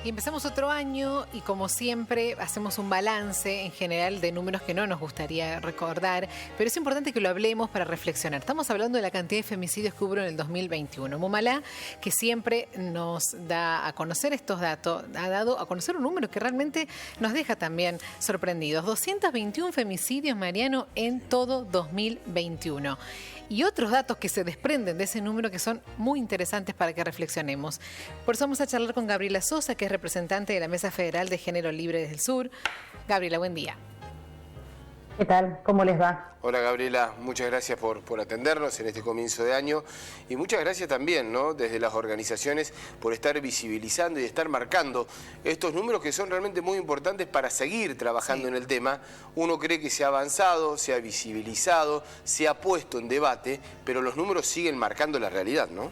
Y empezamos otro año y como siempre hacemos un balance en general de números que no nos gustaría recordar, pero es importante que lo hablemos para reflexionar. Estamos hablando de la cantidad de femicidios que hubo en el 2021. Mumalá, que siempre nos da a conocer estos datos, ha dado a conocer un número que realmente nos deja también sorprendidos. 221 femicidios, Mariano, en todo 2021. Y otros datos que se desprenden de ese número que son muy interesantes para que reflexionemos. Por eso vamos a charlar con Gabriela Sosa, que es representante de la Mesa Federal de Género Libre desde el Sur. Gabriela, buen día. ¿Qué tal? ¿Cómo les va? Hola Gabriela, muchas gracias por atendernos en este comienzo de año y muchas gracias también, ¿no?, desde las organizaciones por estar visibilizando y estar marcando estos números que son realmente muy importantes para seguir trabajando en el tema. Uno cree que se ha avanzado, se ha visibilizado, se ha puesto en debate, pero los números siguen marcando la realidad, ¿no?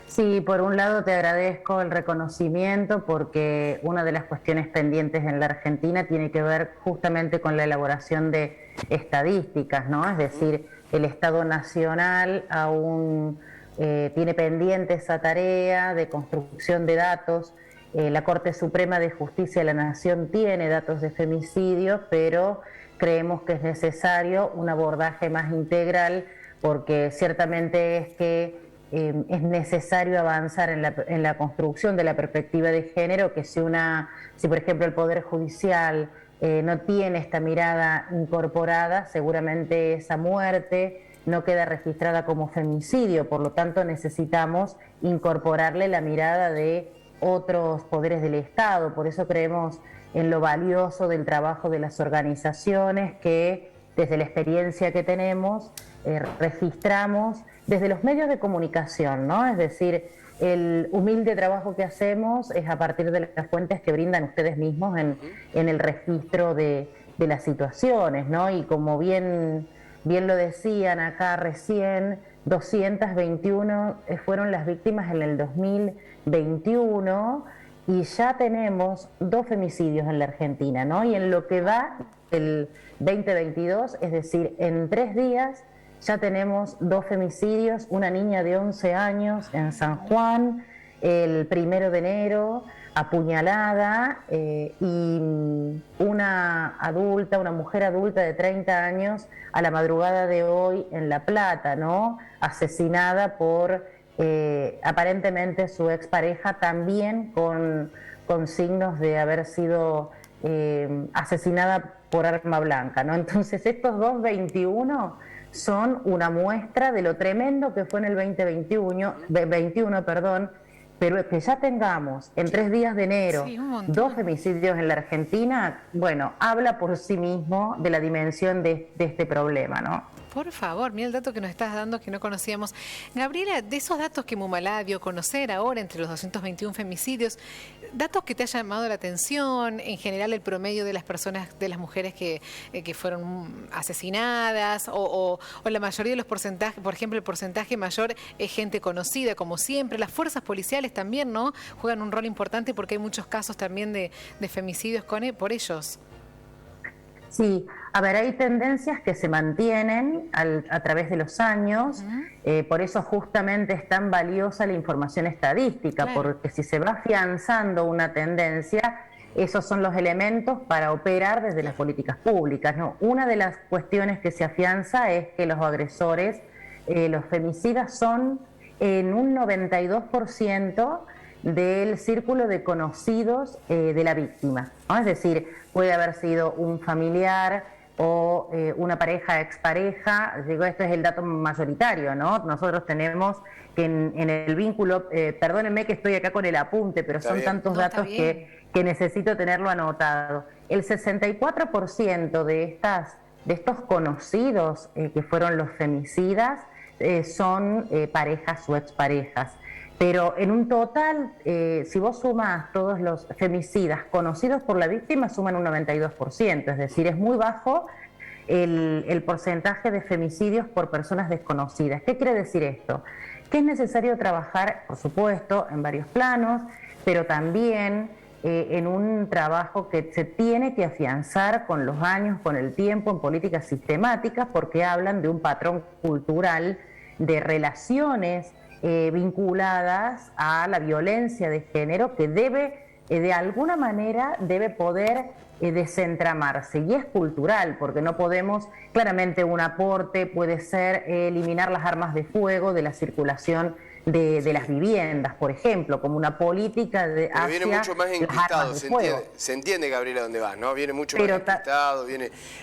Sí, por un lado te agradezco el reconocimiento porque una de las cuestiones pendientes en la Argentina tiene que ver justamente con la elaboración de estadísticas, ¿no? Es decir, el Estado Nacional aún tiene pendiente esa tarea de construcción de datos. La Corte Suprema de Justicia de la Nación tiene datos de femicidios, pero creemos que es necesario un abordaje más integral porque ciertamente es necesario avanzar en la construcción de la perspectiva de género, que si por ejemplo el Poder Judicial no tiene esta mirada incorporada, seguramente esa muerte no queda registrada como femicidio, por lo tanto necesitamos incorporarle la mirada de otros poderes del Estado. Por eso creemos en lo valioso del trabajo de las organizaciones que desde la experiencia que tenemos registramos desde los medios de comunicación, ¿no? Es decir, el humilde trabajo que hacemos es a partir de las fuentes que brindan ustedes mismos en el registro de las situaciones, ¿no? Y como bien lo decían acá recién, 221 fueron las víctimas en el 2021 y ya tenemos 2 femicidios en la Argentina, ¿no? Y en lo que va el 2022, es decir, en 3 días, ya tenemos 2 femicidios, una niña de 11 años en San Juan, el 1 de enero, apuñalada, y una mujer adulta de 30 años a la madrugada de hoy en La Plata, ¿no? Asesinada por aparentemente su expareja, también con signos de haber sido asesinada por arma blanca, ¿no? Entonces estos 221 son una muestra de lo tremendo que fue en el 2021, pero que ya tengamos en 3 días de enero 2 femicidios en la Argentina, bueno, habla por sí mismo de la dimensión de este problema, ¿no? Por favor, mira el dato que nos estás dando que no conocíamos. Gabriela, de esos datos que Mumalá dio a conocer ahora entre los 221 femicidios, datos que te hayan llamado la atención, en general el promedio de las personas, de las mujeres que fueron asesinadas o la mayoría de los porcentajes, por ejemplo, el porcentaje mayor es gente conocida, como siempre. Las fuerzas policiales también, ¿no?, juegan un rol importante porque hay muchos casos también de femicidios por ellos. Sí, a ver, hay tendencias que se mantienen a través de los años, por eso justamente es tan valiosa la información estadística, claro, porque si se va afianzando una tendencia, esos son los elementos para operar desde las políticas públicas, ¿no? Una de las cuestiones que se afianza es que los agresores, los femicidas, son en un 92% del círculo de conocidos de la víctima, ¿no? Es decir, puede haber sido un familiar o una pareja, expareja. Digo, esto es el dato mayoritario, ¿no? Nosotros tenemos que en el vínculo, perdónenme que estoy acá con el apunte, pero son tantos datos que necesito tenerlo anotado. El 64% de estos conocidos que fueron los femicidas son parejas o exparejas. Pero en un total, si vos sumás todos los femicidas conocidos por la víctima, suman un 92%, es decir, es muy bajo el porcentaje de femicidios por personas desconocidas. ¿Qué quiere decir esto? Que es necesario trabajar, por supuesto, en varios planos, pero también en un trabajo que se tiene que afianzar con los años, con el tiempo, en políticas sistemáticas, porque hablan de un patrón cultural de relaciones vinculadas a la violencia de género que debe de alguna manera debe poder desentramarse, y es cultural, porque no podemos, claramente un aporte puede ser eliminar las armas de fuego de la circulación de las viviendas, por ejemplo, como una política de pero viene mucho más enquistado, se entiende, Gabriela, dónde va, ¿no? Viene mucho más enquistado,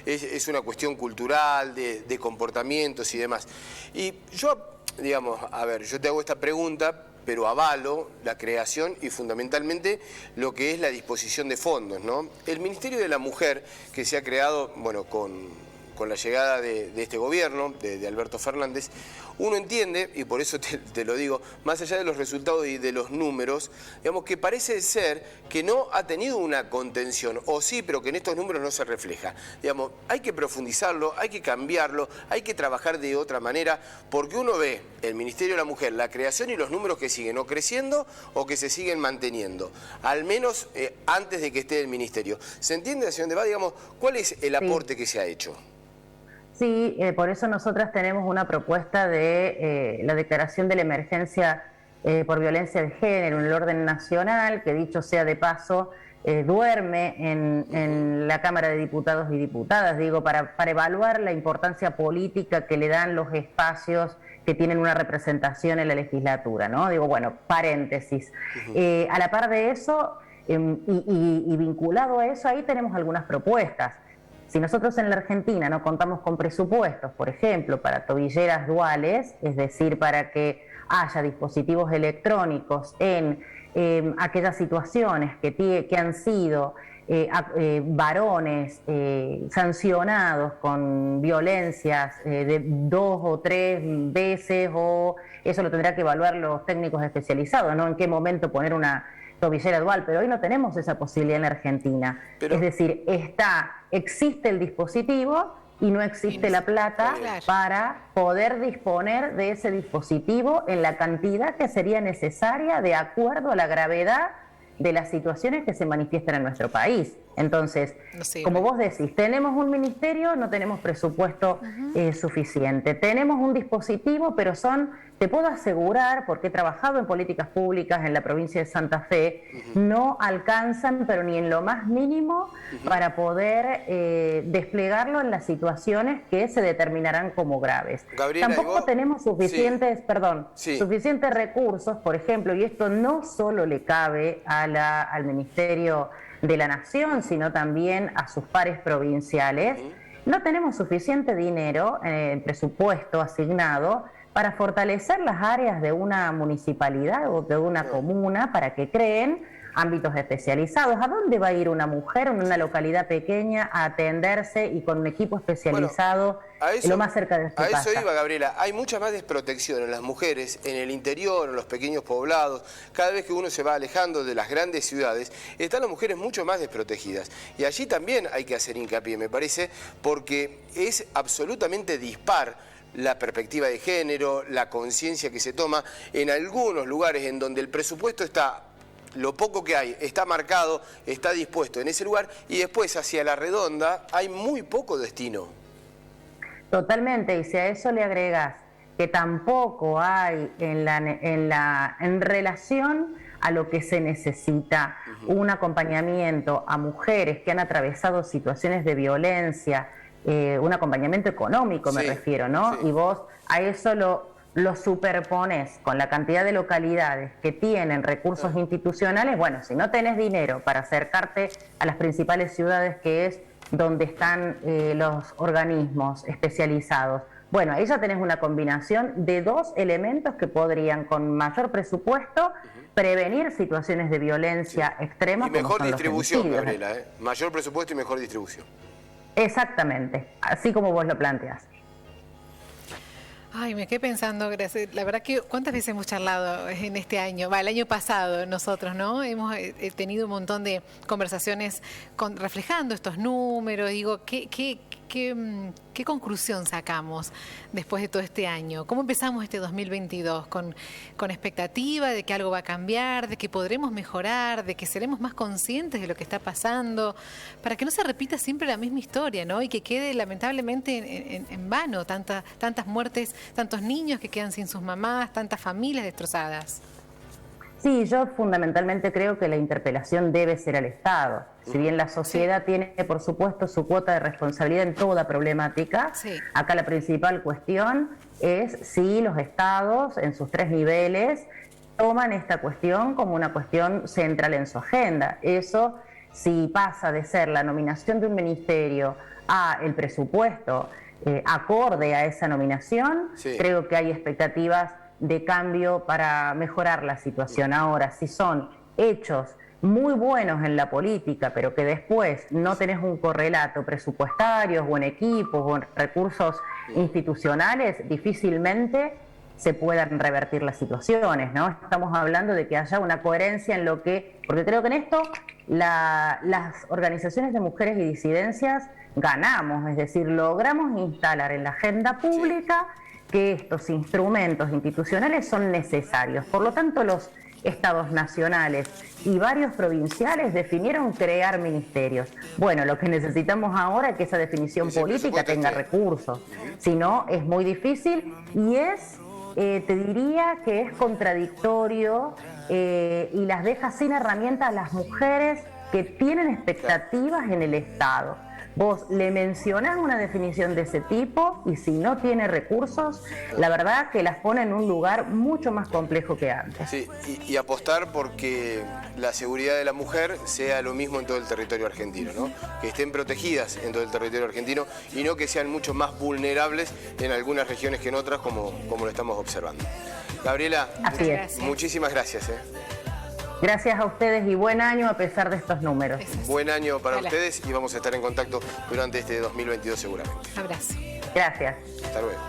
es una cuestión cultural, de comportamientos y demás. Y yo, digamos, a ver, yo te hago esta pregunta, pero avalo la creación y fundamentalmente lo que es la disposición de fondos, ¿no? El Ministerio de la Mujer, que se ha creado, bueno, con la llegada de este gobierno, de Alberto Fernández, uno entiende, y por eso te lo digo, más allá de los resultados y de los números, digamos que parece ser que no ha tenido una contención, o sí, pero que en estos números no se refleja. Digamos, hay que profundizarlo, hay que cambiarlo, hay que trabajar de otra manera, porque uno ve el Ministerio de la Mujer, la creación y los números que siguen o creciendo o que se siguen manteniendo, al menos antes de que esté el Ministerio. ¿Se entiende hacia dónde va? Digamos, ¿cuál es el aporte que se ha hecho? Sí, por eso nosotras tenemos una propuesta de la declaración de la emergencia por violencia de género en el orden nacional, que dicho sea de paso, duerme en la Cámara de Diputados y Diputadas, digo, para evaluar la importancia política que le dan los espacios que tienen una representación en la legislatura, ¿no? Digo, bueno, paréntesis. A la par de eso, y vinculado a eso, ahí tenemos algunas propuestas. Si nosotros en la Argentina no contamos con presupuestos, por ejemplo, para tobilleras duales, es decir, para que haya dispositivos electrónicos en aquellas situaciones que han sido varones sancionados con violencias de 2 o 3 veces, o eso lo tendrá que evaluar los técnicos especializados, ¿no? En qué momento poner una tobillera dual, pero hoy no tenemos esa posibilidad en la Argentina. Es decir, existe el dispositivo y no existe la plata para poder disponer de ese dispositivo en la cantidad que sería necesaria de acuerdo a la gravedad de las situaciones que se manifiestan en nuestro país. Entonces, como vos decís, tenemos un ministerio, no tenemos presupuesto suficiente. Tenemos un dispositivo, pero te puedo asegurar, porque he trabajado en políticas públicas en la provincia de Santa Fe, no alcanzan, pero ni en lo más mínimo, para poder desplegarlo en las situaciones que se determinarán como graves. Gabriela, tampoco tenemos suficientes, suficientes recursos, por ejemplo, y esto no solo le cabe al Ministerio de la Nación, sino también a sus pares provinciales. No tenemos suficiente dinero en presupuesto asignado para fortalecer las áreas de una municipalidad o de una comuna para que creen ámbitos especializados. ¿A dónde va a ir una mujer en una localidad pequeña a atenderse y con un equipo especializado lo más cerca de su casa? A eso iba, Gabriela. Hay mucha más desprotección en las mujeres, en el interior, en los pequeños poblados. Cada vez que uno se va alejando de las grandes ciudades, están las mujeres mucho más desprotegidas. Y allí también hay que hacer hincapié, me parece, porque es absolutamente dispar la perspectiva de género, la conciencia que se toma en algunos lugares en donde el presupuesto está, lo poco que hay, está marcado, está dispuesto en ese lugar, y después hacia la redonda hay muy poco destino. Totalmente, y si a eso le agregas que tampoco hay en relación a lo que se necesita un acompañamiento a mujeres que han atravesado situaciones de violencia, un acompañamiento económico me refiero, ¿no? Y vos a eso lo superpones con la cantidad de localidades que tienen recursos institucionales. Bueno, si no tenés dinero para acercarte a las principales ciudades, que es donde están los organismos especializados, bueno, ahí ya tenés una combinación de dos elementos que podrían, con mayor presupuesto, prevenir situaciones de violencia extrema. Y mejor distribución, Gabriela, mayor presupuesto y mejor distribución. Exactamente, así como vos lo planteás. Ay, me quedé pensando, Grace, la verdad que ¿cuántas veces hemos charlado en este año? El año pasado nosotros, ¿no? Hemos tenido un montón de conversaciones reflejando estos números. Digo, ¿qué conclusión sacamos después de todo este año? ¿Cómo empezamos este 2022? ¿Con expectativa de que algo va a cambiar, de que podremos mejorar, de que seremos más conscientes de lo que está pasando, para que no se repita siempre la misma historia, ¿no? Y que quede lamentablemente en vano tantas muertes, tantos niños que quedan sin sus mamás, tantas familias destrozadas? Sí, yo fundamentalmente creo que la interpelación debe ser al Estado. Si bien la sociedad tiene, por supuesto, su cuota de responsabilidad en toda problemática, acá la principal cuestión es si los Estados, en sus 3 niveles, toman esta cuestión como una cuestión central en su agenda. Eso, si pasa de ser la nominación de un ministerio a el presupuesto acorde a esa nominación, creo que hay expectativas de cambio para mejorar la situación. Ahora, si son hechos muy buenos en la política, pero que después no tenés un correlato presupuestario o en equipos o en recursos institucionales, difícilmente se puedan revertir las situaciones, ¿no? Estamos hablando de que haya una coherencia en lo que... Porque creo que en esto las organizaciones de mujeres y disidencias ganamos, es decir, logramos instalar en la agenda pública que estos instrumentos institucionales son necesarios. Por lo tanto, los estados nacionales y varios provinciales definieron crear ministerios. Bueno, lo que necesitamos ahora es que esa definición política tenga recursos. Si no, es muy difícil y te diría que es contradictorio y las deja sin herramientas a las mujeres que tienen expectativas en el Estado. Vos le mencionás una definición de ese tipo y si no tiene recursos, la verdad que las pone en un lugar mucho más complejo que antes. Sí, y apostar porque la seguridad de la mujer sea lo mismo en todo el territorio argentino, ¿no? Que estén protegidas en todo el territorio argentino y no que sean mucho más vulnerables en algunas regiones que en otras, como lo estamos observando. Gabriela, muchísimas gracias. Gracias a ustedes y buen año a pesar de estos números. Buen año para ustedes y vamos a estar en contacto durante este 2022 seguramente. Abrazo. Gracias. Hasta luego.